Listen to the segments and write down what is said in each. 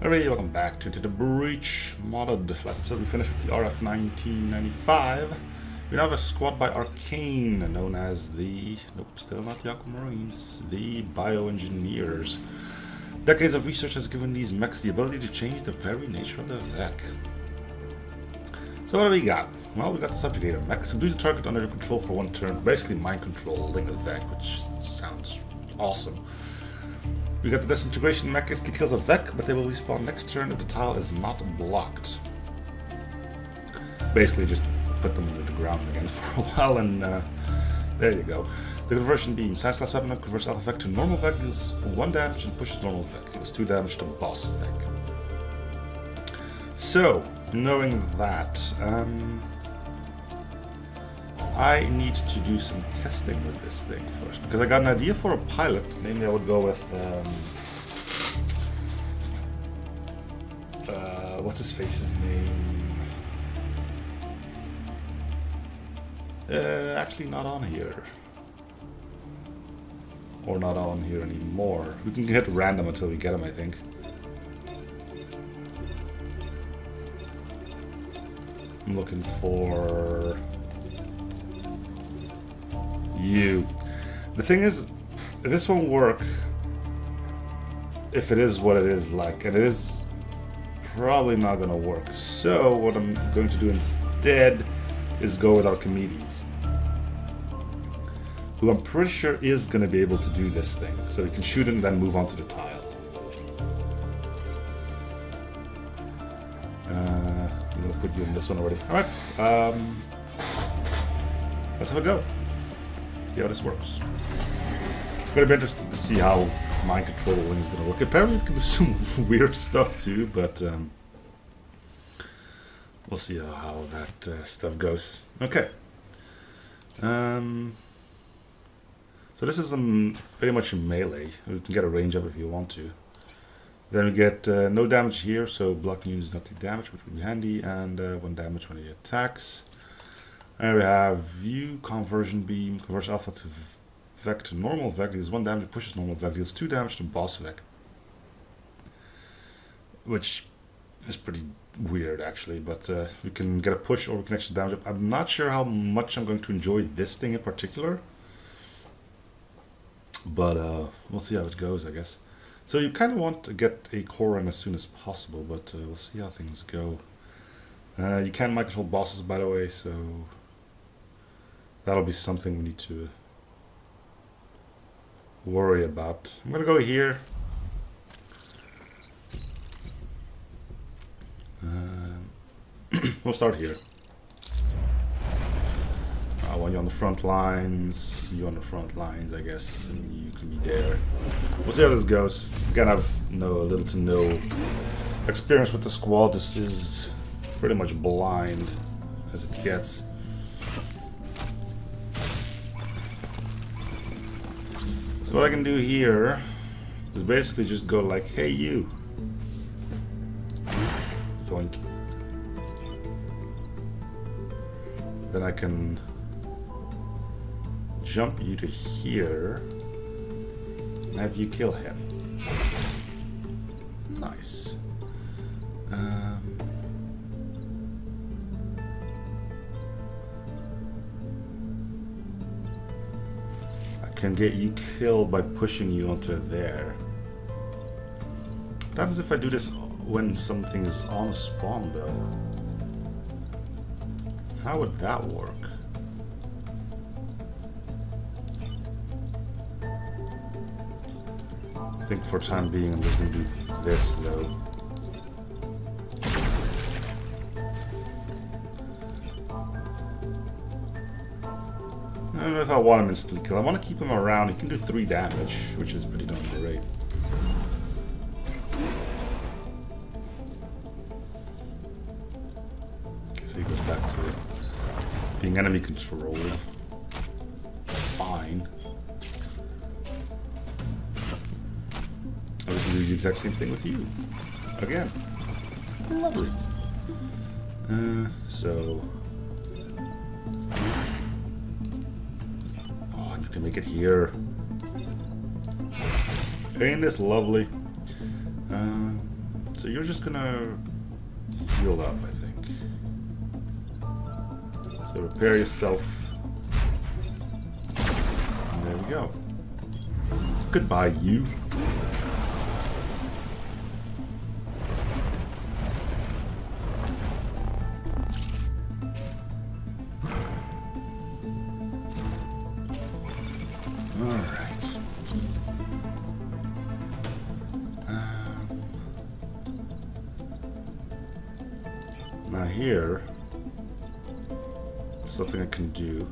Alright, welcome back to the Breach modded. Last episode we finished with the RF1995. We now have a squad by Arcane, known as the... Nope, still not the Aquamarines. The Bioengineers. Decades of research has given these mechs the ability to change the very nature of the Vec. So what do we got? Well, we got the Subjugator mech. Subdues the target under your control for one turn. Basically mind controlling the Vec, which sounds awesome. We got the Disintegration mech. Instantly kills a Vec, but they will respawn next turn if the tile is not blocked. Basically just put them under the ground again for a while, and there you go. The conversion beam. Science class weapon converts alpha Vec to normal Vec, deals 1 damage and pushes normal Vec, deals 2 damage to boss Vec. So, knowing that, I need to do some testing with this thing first, because I got an idea for a pilot. Namely, I would go with what's his face's name? Actually not on here. Or not on here anymore. We can hit random until we get him, I think. I'm looking for you. The thing is, this won't work if it is what it is like, and it is probably not going to work. So what I'm going to do instead is go with Archimedes, who I'm pretty sure is going to be able to do this thing. So we can shoot it and then move on to the tile. I'm going to put you in this one already. Alright, let's have a go. See how this works. I'm going to be interested to see how mind controlling is going to work. Apparently it can do some weird stuff too, but we'll see how that stuff goes. Okay. So this is pretty much a melee. You can get a range up if you want to. Then we get no damage here, so blocking units not take damage, which would be handy, and 1 damage when he attacks. And we have view, conversion beam, converts alpha to Vec to normal Vec, deals 1 damage, pushes normal Vec, deals 2 damage to boss Vec. Which is pretty weird actually, but we can get a push or we can actually damage up. I'm not sure how much I'm going to enjoy this thing in particular, but we'll see how it goes, I guess. So you kind of want to get a core run as soon as possible, but we'll see how things go. You can mind control bosses, by the way, so that'll be something we need to worry about. I'm gonna go here. We'll start here. I want you on the front lines, you on the front lines, I guess, and you can be there. We'll see how this goes. Again, I've little to no experience with the squad. This is pretty much blind as it gets. So what I can do here is basically just go like, hey you. Doink. Then I can jump you to here and have you kill him. Nice. I can get you killed by pushing you onto there. What happens if I do this when something is on spawn though? How would that work? I think for time being I'm just going to do this though. I don't know if I want him instantly kill. I want to keep him around. He can do 3 damage, which is pretty darn great. Okay, so he goes back to being enemy controlled. Fine. We can do the exact same thing with you. Again. Lovely. So... Oh, and you can make it here. Ain't this lovely? So you're just gonna heal up, I think. So repair yourself. And there we go. Goodbye, you. Alright. Now here, something I can do.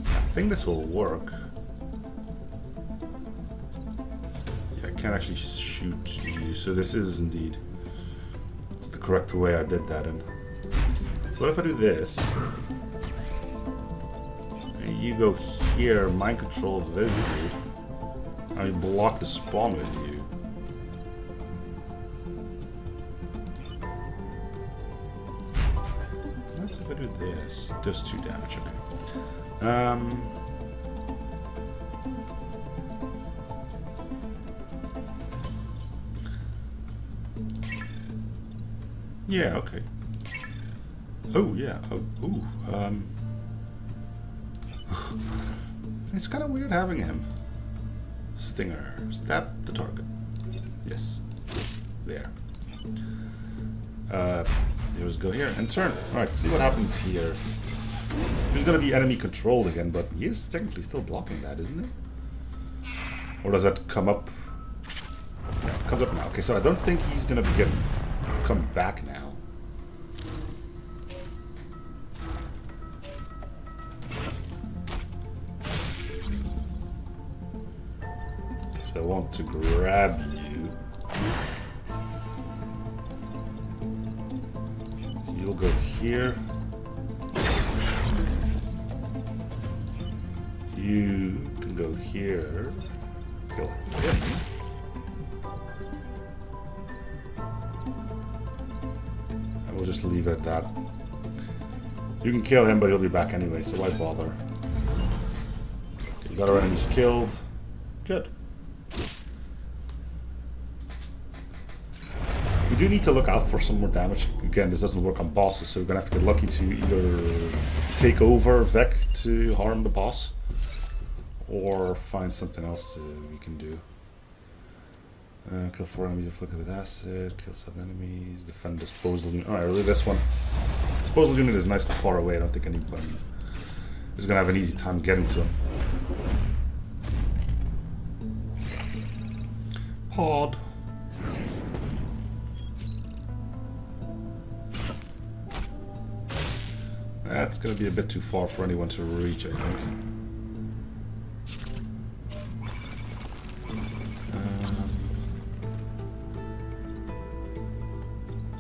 I think this will work. Yeah, I can't actually shoot you, so this is indeed the correct way I did that in. So what if I do this? And you go here, mind control this dude. I block the spawn with you. What if I do this? Does 2 damage, okay. Yeah, okay. Oh, yeah. Oh, ooh. It's kind of weird having him. Stinger. Stab the target. Yes. There. Let's go here and turn. Alright, see what happens here. He's gonna be enemy controlled again, but he is technically still blocking that, isn't he? Or does that come up? Yeah, it comes up now. Okay, so I don't think he's gonna come back now. So I want to grab you. You'll go here. You can go here. Kill him. And we'll just leave it at that. You can kill him, but he'll be back anyway, so why bother? Okay, got our enemies killed. Good. We do need to look out for some more damage. Again, this doesn't work on bosses, so we're gonna have to get lucky to either take over Vec to harm the boss, or find something else we can do. Kill 4 enemies afflicted with acid, kill 7 enemies, defend disposal unit. Alright, really this one. Disposal unit is nice and far away, I don't think anybody is gonna have an easy time getting to him. Pod. That's going to be a bit too far for anyone to reach, I think.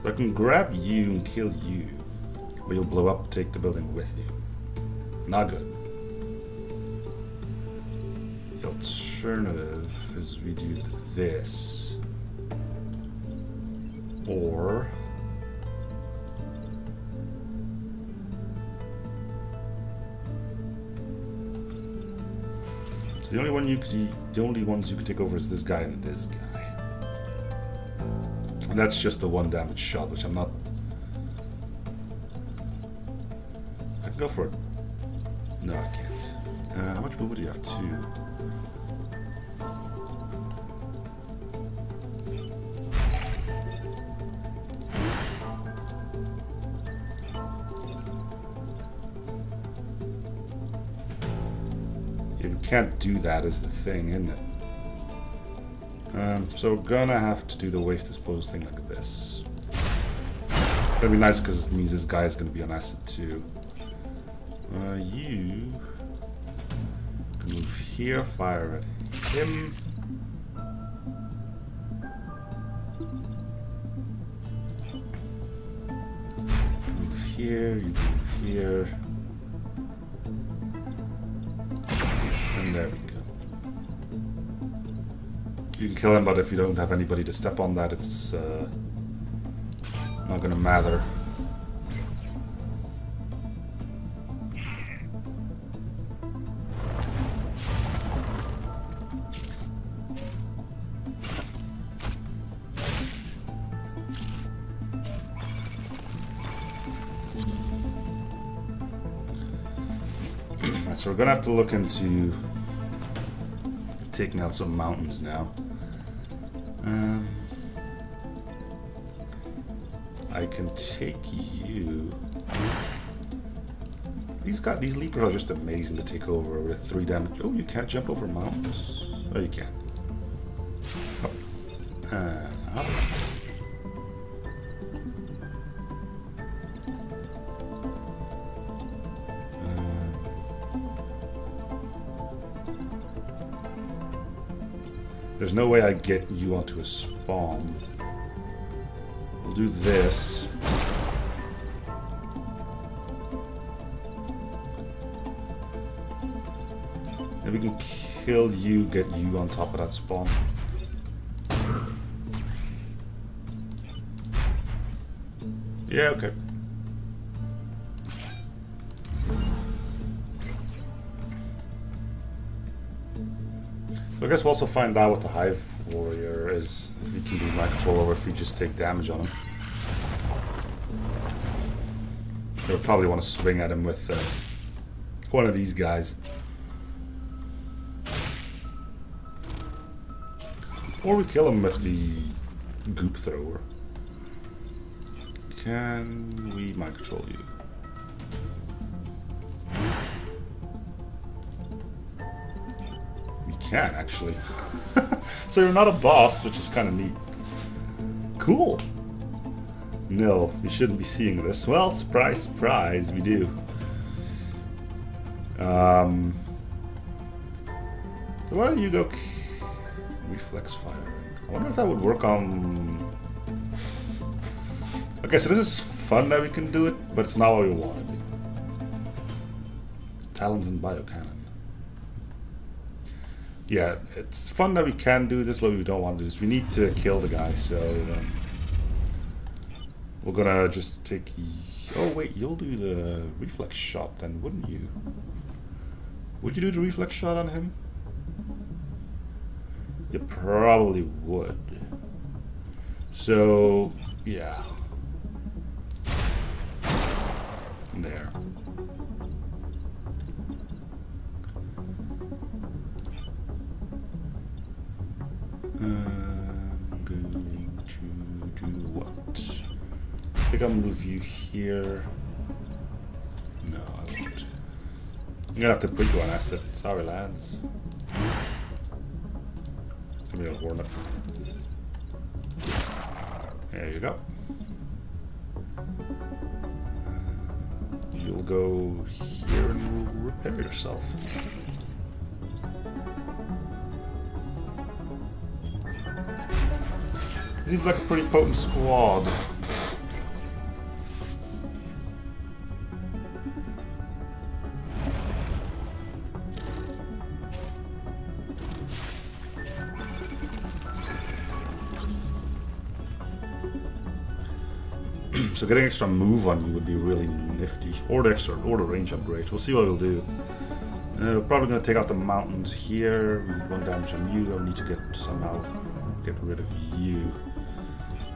So I can grab you and kill you, but you'll blow up, take the building with you. Not good. The alternative is we do this. Or... The only ones you can take over is this guy and this guy. And that's just the 1 damage shot, which I'm not... I can go for it. No, I can't. How much movement do you have? 2. You can't do that is the thing, isn't it? So we're gonna have to do the waste disposal thing like this. It's gonna be nice because it means this guy is gonna be on acid too. You can move here, fire at him. Move here, you move here. There we go. You can kill him, but if you don't have anybody to step on that, it's not gonna matter. So we're gonna have to look into taking out some mountains now. I can take you. These leapers are just amazing to take over with 3 damage. Oh, you can't jump over mountains. Oh, you can. Up. There's no way I get you onto a spawn. We'll do this. And we can kill you, get you on top of that spawn. Yeah, okay. So I guess we'll also find out what the Hive Warrior is. If we can do mind control or if we just take damage on him. They'll probably want to swing at him with one of these guys. Or we kill him with the goop thrower. Can we mind control you? We can, actually. So you're not a boss, which is kind of neat. Cool. No, you shouldn't be seeing this. Well, surprise, surprise, we do. So why don't you go reflex fire? I wonder if that would work on... Okay, so this is fun that we can do it, but it's not what we want to do. Talons and biocannon. Yeah, it's fun that we can do this, but we don't want to do this. We need to kill the guy, so... we're gonna just take... Oh wait, you'll do the reflex shot then, wouldn't you? Would you do the reflex shot on him? You probably would. So, yeah. There. I'm going to do what? I think I'll move you here. No, I won't. I'm gonna have to put you on asset. Sorry, lads. Give me a hornet. There you go. You'll go here and you'll repair yourself. Seems like a pretty potent squad. So getting extra move on you would be really nifty. Or the range upgrade. We'll see what we'll do. We're probably going to take out the mountains here. We need 1 damage on you. I'll need to somehow get rid of you.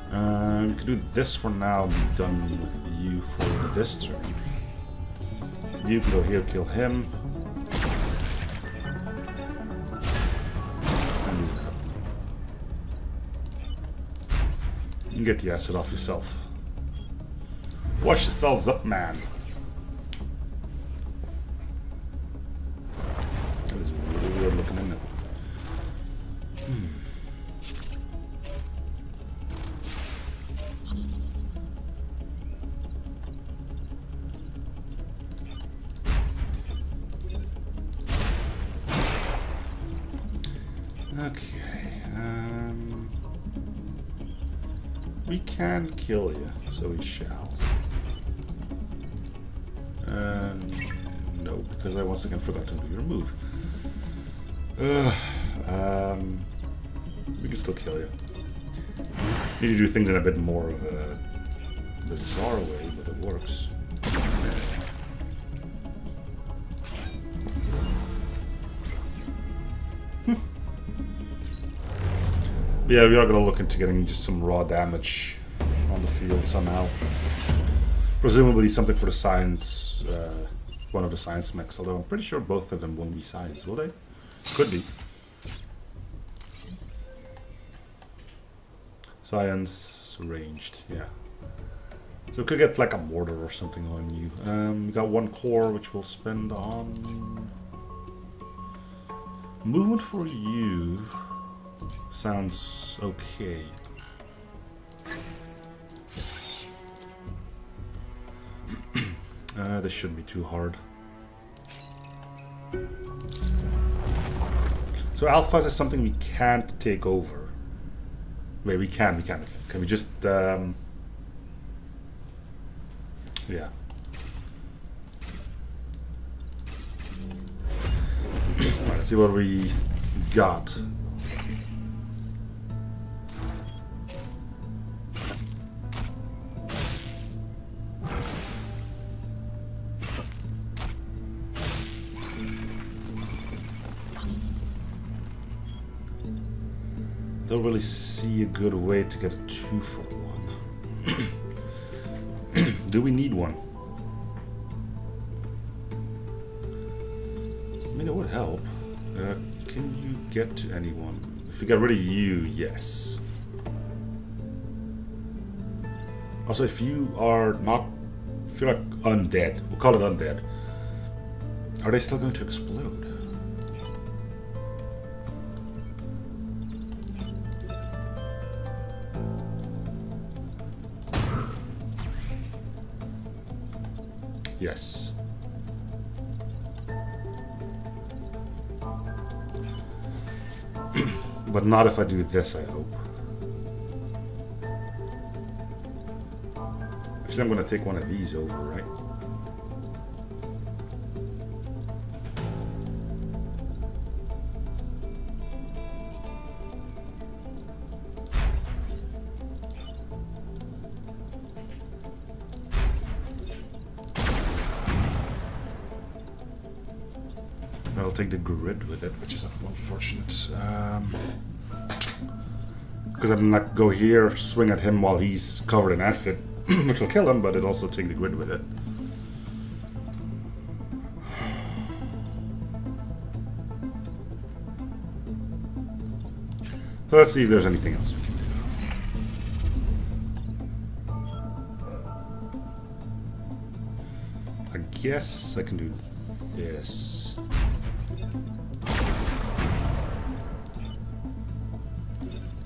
We can do this for now and be done with you for this turn. You can go here, kill him. And move that. You can get the acid off yourself. Wash yourselves up, man. That is really weird looking, isn't it? Okay. We can kill you, so we shall. No, because I once again forgot to do your move. We can still kill you. Need to do things in a bit more of a bizarre way, but it works. Yeah, we are going to look into getting just some raw damage on the field somehow. Presumably something for the science one of the science mechs, although I'm pretty sure both of them won't be science, will they? Could be. Science ranged, yeah. So we could get like a mortar or something on you. We got 1 core, which we'll spend on... Movement for you sounds okay. This shouldn't be too hard. So alphas is something we can't take over. Wait, we can. Can we just... yeah. Alright, let's see what we got. Don't really see a good way to get a 2-for-1. Do we need one? I mean, it would help. Can you get to anyone? If we get rid of you, yes. Also, if you are not... If you're like undead, we'll call it undead. Are they still going to explode? Yes. But not if I do this, I hope. Actually, I'm going to take one of these over, right? I'll take the grid with it, which is unfortunate. Because I can like go here, swing at him while he's covered in acid, which will kill him, but it'll also take the grid with it. So let's see if there's anything else we can do. I guess I can do this.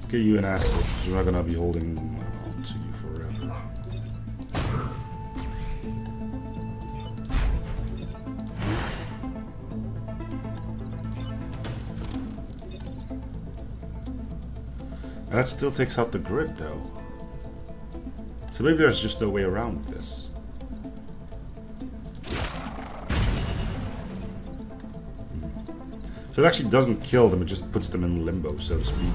Get you an acid, because we're not going to be holding on to you forever. And that still takes out the grid, though. So maybe there's just no way around this. So it actually doesn't kill them, it just puts them in limbo, so to speak.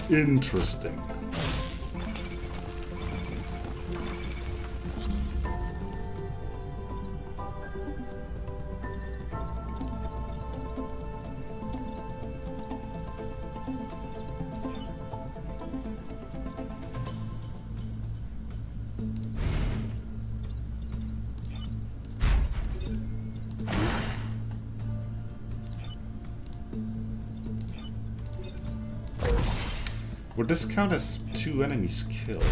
Interesting. Would this count as 2 enemies killed?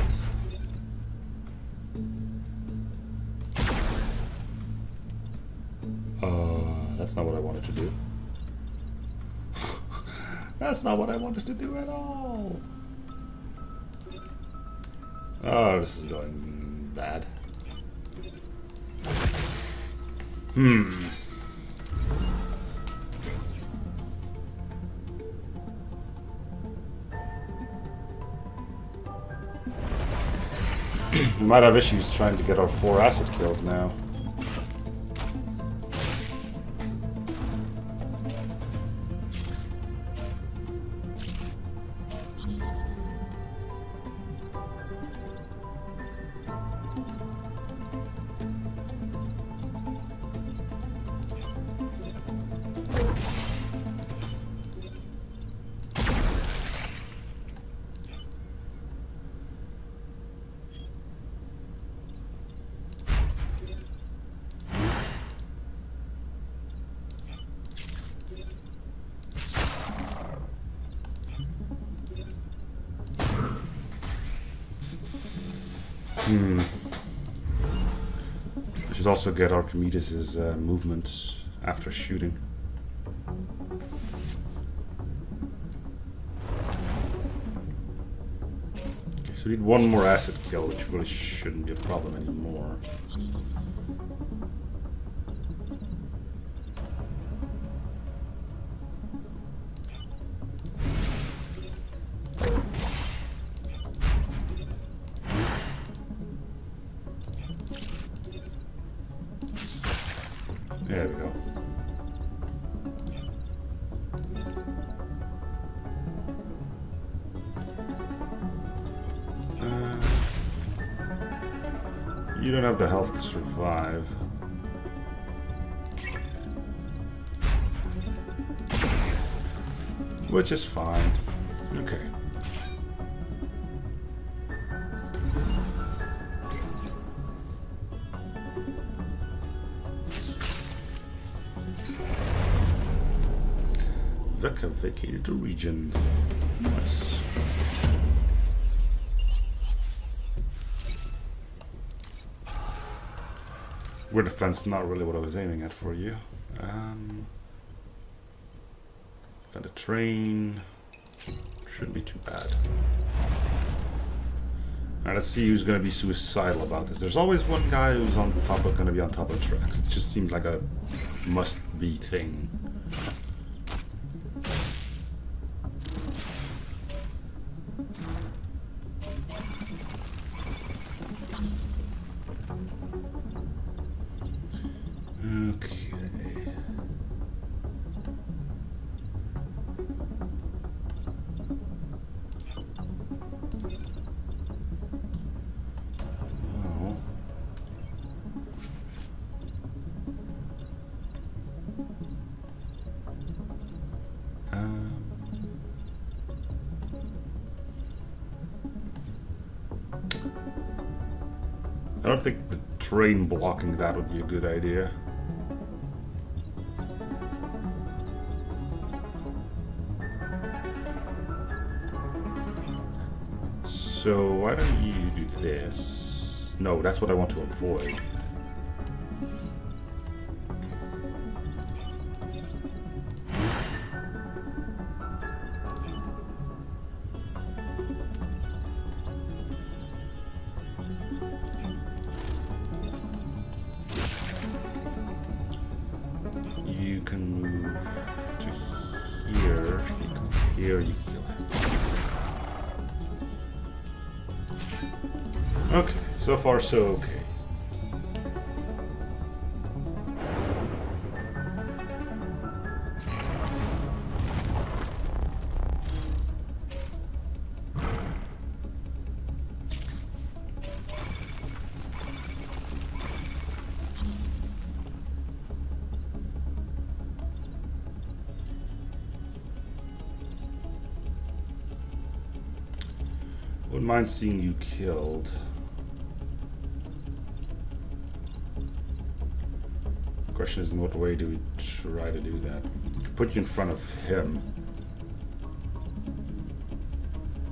That's not what I wanted to do. That's not what I wanted to do at all. Oh, this is going bad. We might have issues trying to get our 4 acid kills now. We should also get Archimedes' movement after shooting. Okay, so we need one more acid kill, which really shouldn't be a problem anymore. There we go. You don't have the health to survive. Which is fine. Okay. Vecca vacated the region. Nice. We're defense, not really what I was aiming at for you. Defend a train. Shouldn't be too bad. Alright, let's see who's gonna be suicidal about this. There's always one guy who's on top of gonna be on top of the tracks. It just seems like a must-be thing. I don't think the train blocking that would be a good idea. So why don't you do this? No, that's what I want to avoid. You can move to here. You come here, you kill him. Okay, so far so okay. Wouldn't mind seeing you killed. Question is, in what way do we try to do that? We could put you in front of him.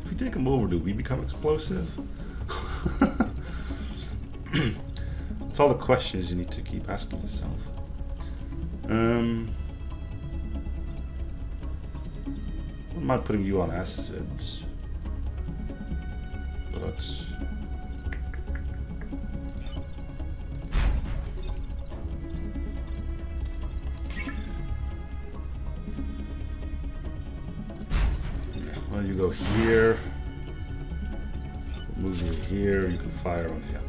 If we take him over, do we become explosive? That's all the questions you need to keep asking yourself. Wouldn't mind putting you on acid. But well, you go here, move you here, you can fire on him.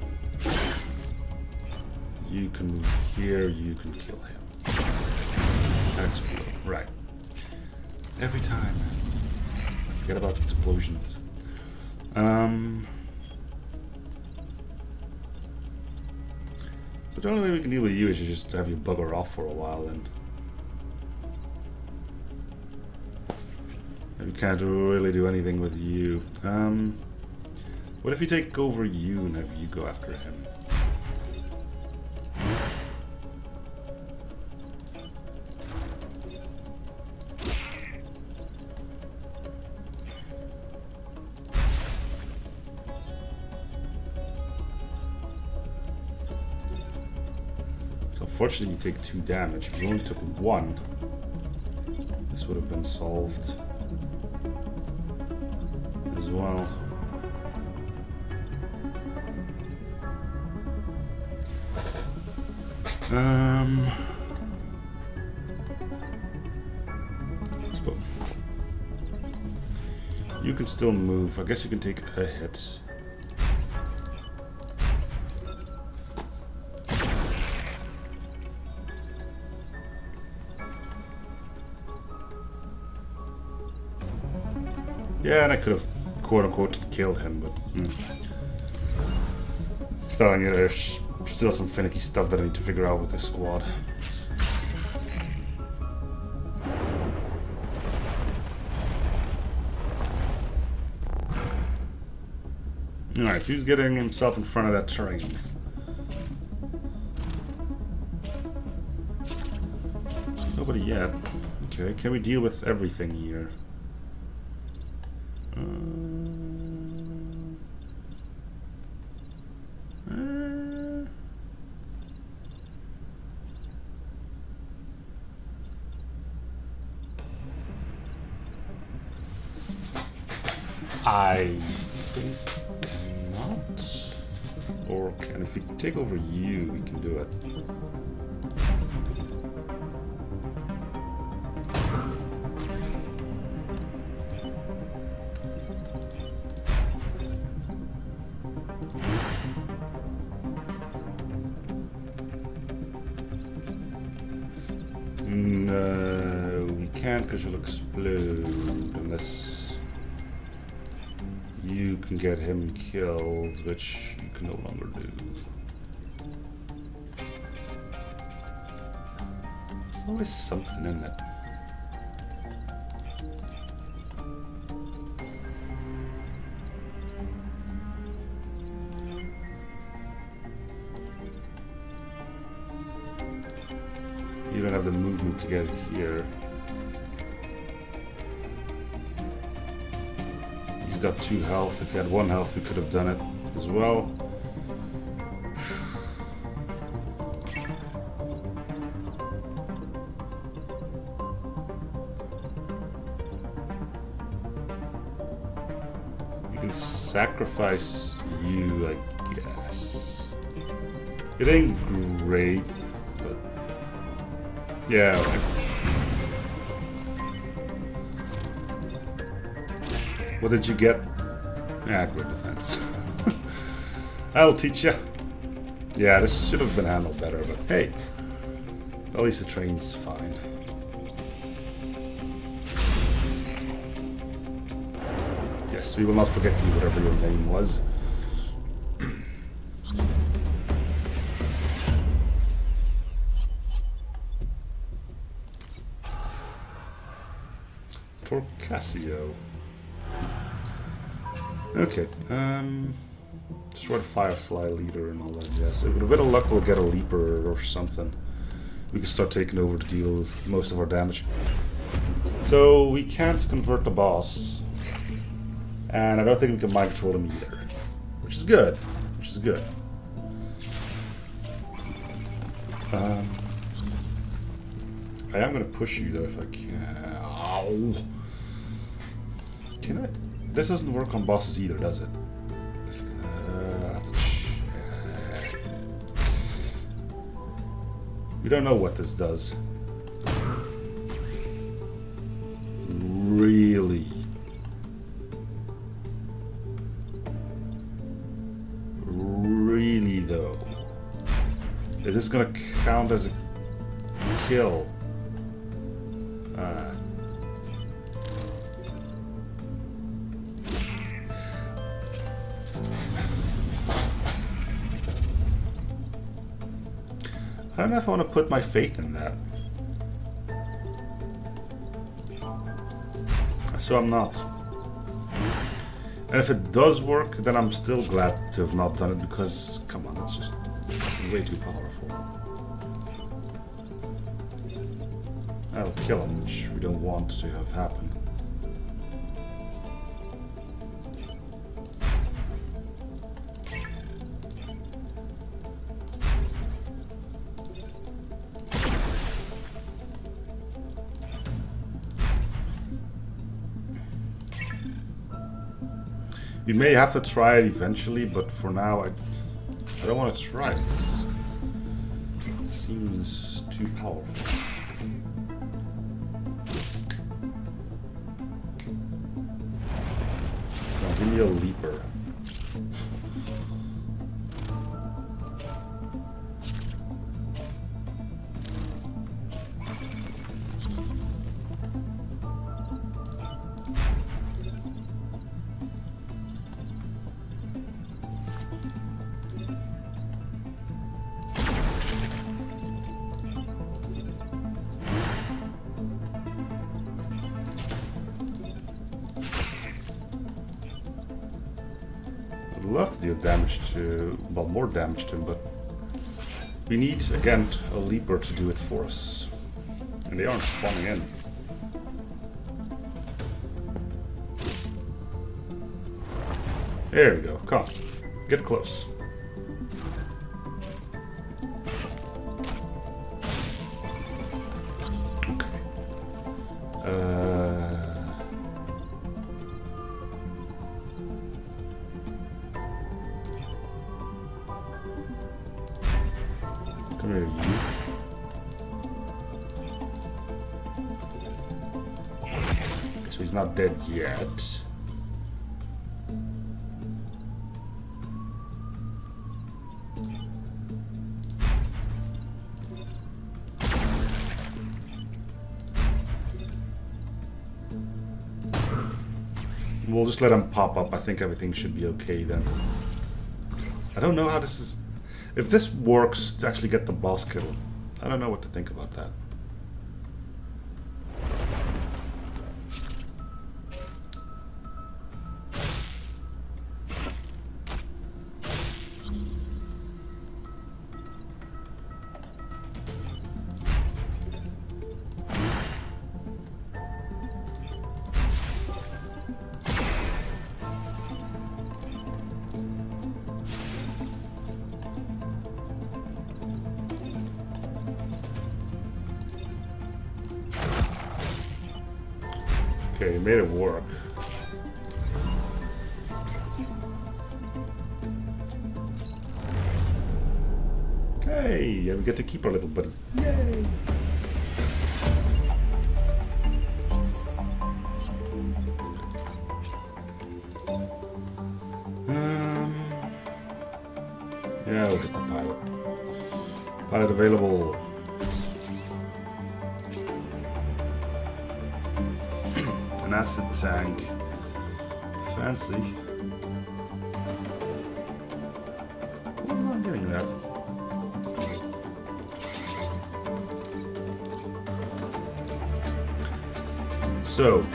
You can move here, you can kill him. And explode. Right. Every time. I forget about the explosions. So the only way we can deal with you is to just have you bugger off for a while, and we can't really do anything with you. What if you take over you and have you go after him? So unfortunately you take 2 damage. If you only took 1, this would have been solved as well. You can still move. I guess you can take a hit. Yeah, and I could have quote-unquote killed him, but... telling you, there's still some finicky stuff that I need to figure out with this squad. Alright, so he's getting himself in front of that train. Nobody yet. Okay, can we deal with everything here? I think not. Or can if we take over you, we can do it. No, we can't because you'll explode unless you can get him killed, which you can no longer do. There's always something in it. You don't have the movement to get here. He's got 2 health. If he had 1 health, we could have done it as well. We can sacrifice you, I guess. It ain't great, but yeah. Okay. What did you get? Yeah, great defense. I'll teach you. Yeah, this should have been handled better, but hey, at least the train's fine. Yes, we will not forget you, whatever your name was. Torcasio. Okay, destroy the Firefly leader and all that jazz. So with a bit of luck we'll get a leaper or something. We can start taking over to deal with most of our damage. So we can't convert the boss. And I don't think we can mind control him either. Which is good. Which is good. I am gonna push you though if I can. Ow! Can I? This doesn't work on bosses either, does it? I have to check. We don't know what this does. Really? Really though? Is this gonna count as a kill? I don't know if I want to put my faith in that. So I'm not. And if it does work, then I'm still glad to have not done it because, come on, that's just way too powerful. I'll kill him, which we don't want to have happen. We may have to try it eventually, but for now, I don't want to try it. It seems too powerful. Now, give me a leaper. I'd love to deal damage to, well, more damage to him, but we need, again, a leaper to do it for us. And they aren't spawning in. There we go. Come on. Get close. Okay. Come here, you. Okay, so he's not dead yet. We'll just let him pop up. I think everything should be okay then. I don't know how this is... If this works to actually get the boss kill, I don't know what to think about that. Okay, you made it work. Hey, yeah, we get to keep our little buddy. Yay! Yeah, we'll get the pilot. Pilot available. An acid tank. Fancy. I'm not getting that. So.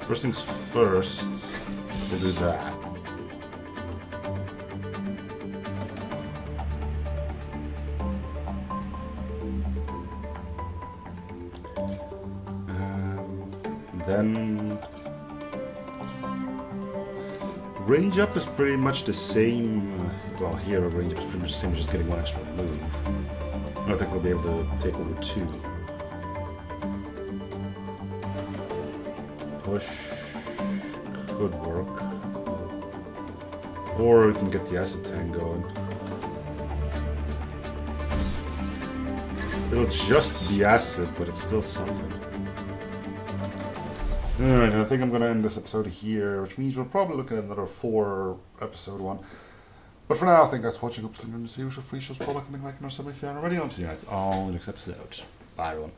First things first, we'll do that. Then range up is pretty much the same. Well, here range up is pretty much the same, just getting one extra move. I don't think we'll be able to take over two. Push could work, or we can get the acid tank going. It'll just be acid, but it's still something. Alright, I think I'm going to end this episode here, which means we'll probably look at another 4 episode one. But for now, I think that's watching. Hope to see you for free shows, probably coming like another semi-fan already. I'll see you guys all in the next episode. Bye, everyone.